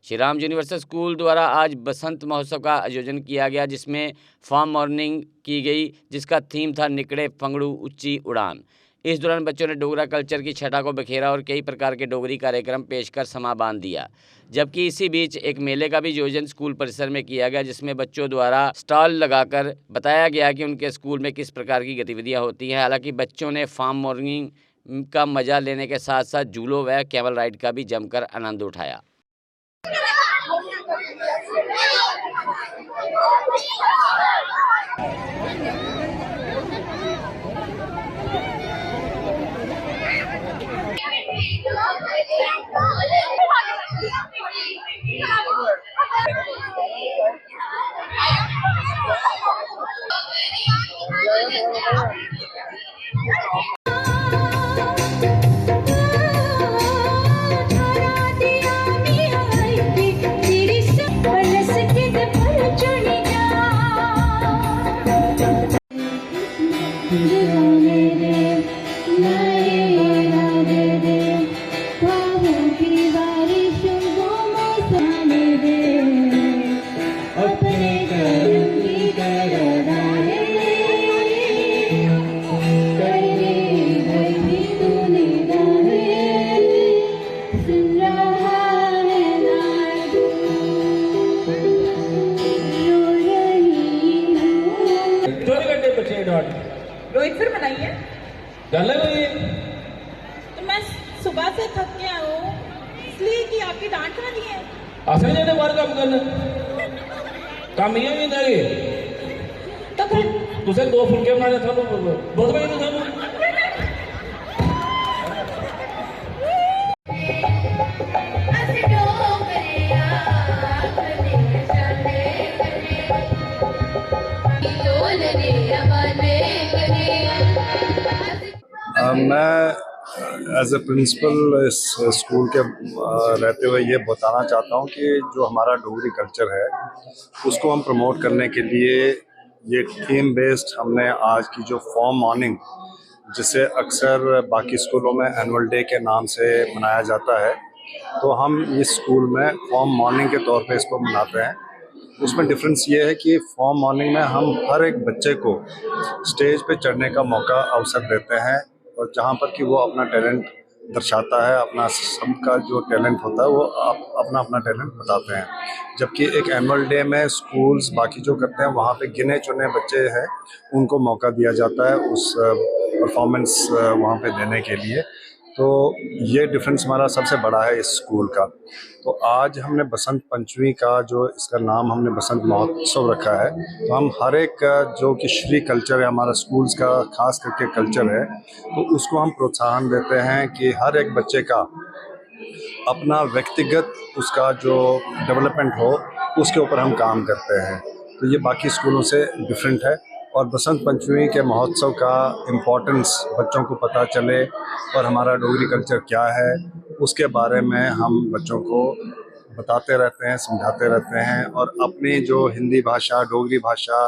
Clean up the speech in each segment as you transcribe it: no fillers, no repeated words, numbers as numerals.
Shri Ram universal school द्वारा आज बसंत महोत्सव का आयोजन किया गया, जिसमें फार्म मॉर्निंग की गई, जिसका थीम था निकड़े फंगड़ू उच्ची उड़ान। इस दौरान बच्चों ने डोगरा कल्चर की छटा को बिखेरा और कई प्रकार के डोगरी कार्यक्रम पेश कर समा बांध दिया। जबकि इसी बीच एक मेले का भी आयोजन स्कूल परिसर में किया गया, जिसमें बच्चों द्वारा स्टॉल लगाकर बताया गया कि उनके स्कूल में किस प्रकार की गतिविधियां होती हैं। हालांकि बच्चों ने फार्म मॉर्निंग का मजा लेने के साथ साथ झूलों व कैमल राइड का भी जमकर आनंद उठाया। रोहित फिर बनाइए। तो मैं सुबह से थक गया हूँ, इसलिए कि आपकी डांट ना दिए। असं जाने बाहर काम करना काम ये नहीं देंगे तो फिर तुझे 2 फुलके बनाने था बहुत भाई तो था मैं एज ए प्रिंसिपल इस स्कूल के रहते हुए ये बताना चाहता हूँ कि जो हमारा डोगरी कल्चर है उसको हम प्रमोट करने के लिए ये थीम बेस्ड हमने आज की जो फॉर्म मॉर्निंग, जिसे अक्सर बाकी स्कूलों में एनुअल डे के नाम से मनाया जाता है, तो हम इस स्कूल में फॉर्म मॉर्निंग के तौर पे इसको मनाते हैं। उसमें डिफरेंस ये है कि फॉर्म मॉर्निंग में हम हर एक बच्चे को स्टेज पे चढ़ने का मौका अवसर देते हैं और जहाँ पर कि वो अपना टैलेंट दर्शाता है, अपना सबका जो टैलेंट होता है वो अपना अपना टैलेंट बताते हैं। जबकि एक एनुअल डे में स्कूल्स बाकी जो करते हैं वहाँ पे गिने चुने बच्चे हैं उनको मौका दिया जाता है उस परफॉर्मेंस वहाँ पे देने के लिए। तो ये डिफरेंस हमारा सबसे बड़ा है इस स्कूल का। तो आज हमने बसंत पंचमी का जो इसका नाम हमने बसंत महोत्सव रखा है, तो हम हर एक जो कि श्री कल्चर है हमारा स्कूल्स का खास करके कल्चर है, तो उसको हम प्रोत्साहन देते हैं कि हर एक बच्चे का अपना व्यक्तिगत उसका जो डेवलपमेंट हो उसके ऊपर हम काम करते हैं। तो ये बाकी स्कूलों से डिफरेंट है और बसंत पंचमी के महोत्सव का इम्पोर्टेंस बच्चों को पता चले और हमारा डोगरी कल्चर क्या है उसके बारे में हम बच्चों को बताते रहते हैं, समझाते रहते हैं और अपनी जो हिंदी भाषा, डोगरी भाषा,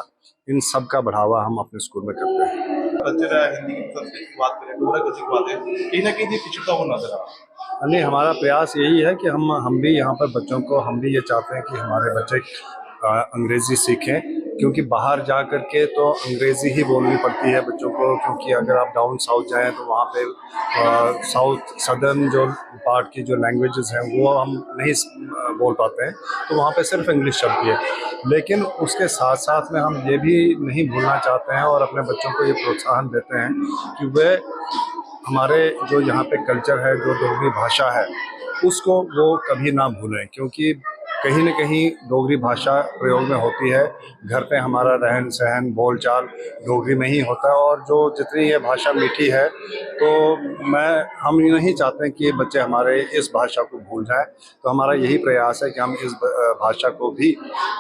इन सब का बढ़ावा हम अपने स्कूल में करते हैं। कल्चर है, हिंदी की संस्कृति की बात करें, डोगरा कल्चर की बात है, कहीं ना कहीं पिछड़ता हुआ नजर आ रहा है। नहीं, हमारा प्रयास यही है कि हम भी यहाँ पर बच्चों को, हम भी ये चाहते हैं कि हमारे बच्चे अंग्रेज़ी सीखें, क्योंकि बाहर जा कर के तो अंग्रेज़ी ही बोलनी पड़ती है बच्चों को, क्योंकि अगर आप डाउन साउथ जाएं तो वहाँ पे साउथ सदर्न जो पार्ट की जो लैंग्वेजेस हैं वो हम नहीं बोल पाते हैं, तो वहाँ पे सिर्फ इंग्लिश चलती है। लेकिन उसके साथ साथ में हम ये भी नहीं भूलना चाहते हैं और अपने बच्चों को ये प्रोत्साहन देते हैं कि वे हमारे जो यहाँ पे कल्चर है, जो डोगरी भाषा है, उसको वो कभी ना भूलें, क्योंकि कहीं न कहीं डोगरी भाषा प्रयोग में होती है। घर पे हमारा रहन सहन बोलचाल डोगरी में ही होता है और जो जितनी ये भाषा मीठी है, तो हम नहीं चाहते हैं कि बच्चे हमारे इस भाषा को भूल जाएं। तो हमारा यही प्रयास है कि हम इस भाषा को भी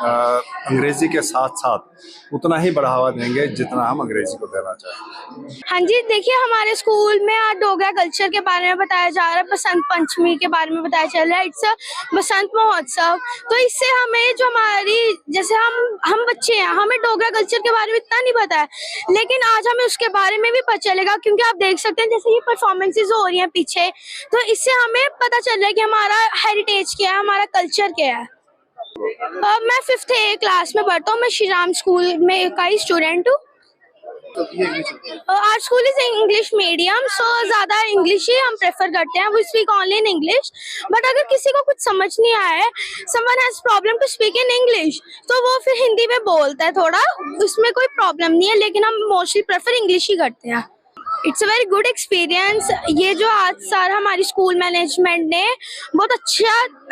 अंग्रेज़ी के साथ साथ उतना ही बढ़ावा देंगे जितना हम अंग्रेज़ी को देना चाहें। हाँ जी, देखिए हमारे स्कूल में आज डोगरा कल्चर के बारे में बताया जा रहा है, बसंत पंचमी के बारे में बताया चल रहा है। इट्स बसंत महोत्सव तो इससे हमें जो हमारी जैसे हम बच्चे हैं, हमें डोगरा कल्चर के बारे में इतना नहीं पता है, लेकिन आज हमें उसके बारे में भी पता चलेगा, क्योंकि आप देख सकते हैं जैसे ये परफॉर्मेंसेज हो रही हैं पीछे, तो इससे हमें पता चल रहा है कि हमारा हेरिटेज क्या है, हमारा कल्चर क्या है। मैं 5th A क्लास में पढ़ता हूँ। मैं श्री राम स्कूल में का ही स्टूडेंट हूँ। Our school is English medium, so ज्यादा इंग्लिश ही हम प्रेफर करते हैं। We speak only in English, but अगर किसी को कुछ समझ नहीं आया है, someone has problem to speak in English, तो वो फिर हिंदी में बोलता है थोड़ा, उसमें कोई प्रॉब्लम नहीं है, लेकिन हम मोस्टली प्रेफर इंग्लिश ही करते हैं। It's a very good experience. ये जो आज सारा हमारी स्कूल मैनेजमेंट ने बहुत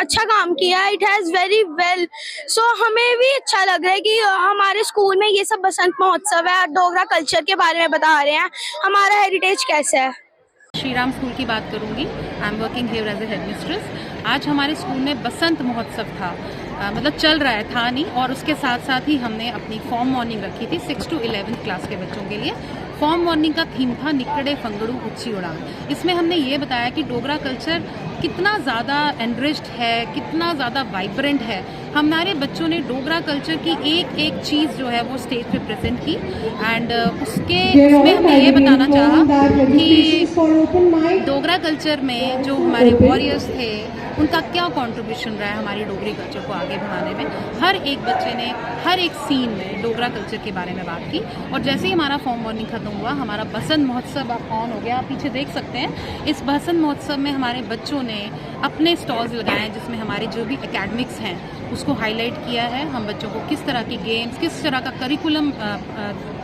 अच्छा काम किया, इट हैज़ वेरी वेल, सो हमें भी अच्छा लग रहा है कि हमारे स्कूल में ये सब बसंत महोत्सव है, डोगरा कल्चर के बारे में बता रहे हैं, हमारा हेरिटेज कैसा है। श्री राम स्कूल की बात करूंगी। I am working here as a headmistress. आज हमारे स्कूल में बसंत महोत्सव था, मतलब चल रहा है, था नहीं, और उसके साथ साथ ही हमने अपनी फॉर्म मॉर्निंग रखी थी 6 to 11th क्लास के बच्चों के लिए। फॉर्म मॉर्निंग का थीम था निकड़े फंगड़ू उच्ची उड़ान। इसमें हमने ये बताया कि डोगरा कल्चर कितना ज़्यादा एनरिच्ड है, कितना ज़्यादा वाइब्रेंट है। हमारे बच्चों ने डोगरा कल्चर की एक एक चीज़ जो है वो स्टेज पे प्रेजेंट की, एंड उसमें हमने ये बताना चाहा कि डोगरा कल्चर में जो हमारे वॉरियर्स थे उनका क्या कंट्रीब्यूशन रहा है हमारी डोगरी कल्चर को आगे बढ़ाने में। हर एक बच्चे ने हर एक सीन में डोगरा कल्चर के बारे में बात की, और जैसे ही हमारा फॉर्म मॉर्निंग खत्म हुआ, हमारा बसंत महोत्सव अब ऑन हो गया। आप पीछे देख सकते हैं, इस बसंत महोत्सव में हमारे बच्चों ने अपने स्टॉल्स लगाए हैं, जिसमें हमारे जो भी एकेडमिक्स हैं उसको हाईलाइट किया है। हम बच्चों को किस तरह की गेम्स, किस तरह का करिकुलम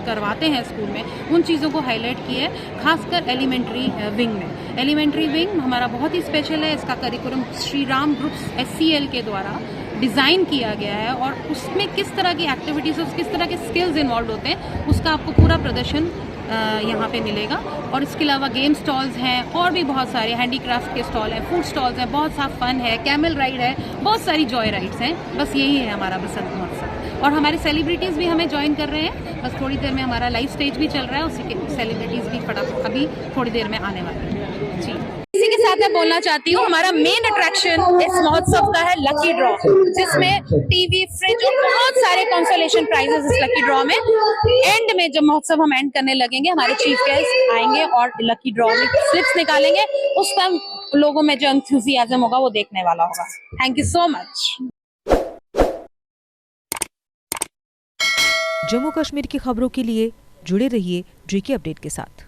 करवाते हैं स्कूल में, उन चीज़ों को हाईलाइट किया है, खासकर एलिमेंट्री विंग में। एलिमेंट्री विंग हमारा बहुत ही स्पेशल है। इसका curriculum Shri Ram groups SCL के द्वारा डिज़ाइन किया गया है, और उसमें किस तरह की एक्टिविटीज़ और किस तरह के स्किल्स इन्वॉल्व होते हैं उसका आपको पूरा प्रदर्शन यहाँ पे मिलेगा। और इसके अलावा गेम स्टॉल्स हैं, और भी बहुत सारे हैंडीक्राफ्ट के स्टॉल हैं, फूड स्टॉल्स हैं, बहुत सा फन है, कैमल राइड है, बहुत सारी जॉय राइड्स हैं। बस यही है हमारा बसंत महोत्सव। और हमारे सेलिब्रिटीज़ भी हमें ज्वाइन कर रहे हैं। बस थोड़ी देर में हमारा लाइव स्टेज भी चल रहा है, उसी के सेलिब्रिटीज़ भी फटाफट अभी थोड़ी देर में आने वाले हैं। जी, इसी के साथ मैं बोलना चाहती हूँ, हमारा मेन अट्रैक्शन इस महोत्सव का है लकी ड्रॉ, जिसमें टीवी, फ्रिज और बहुत सारे कंसोलेशन प्राइजेस इस लकी ड्रॉ में। एंड में जब महोत्सव हम एंड करने लगेंगे, हमारे चीफ गेस्ट आएंगे और लकी ड्रॉ में स्लिप्स निकालेंगे। उस टाइम लोगों में जो एंथुसियाज्म होगा वो देखने वाला होगा। Thank you so much. Jammu Kashmir की खबरों के लिए जुड़े रहिए JK अपडेट के साथ।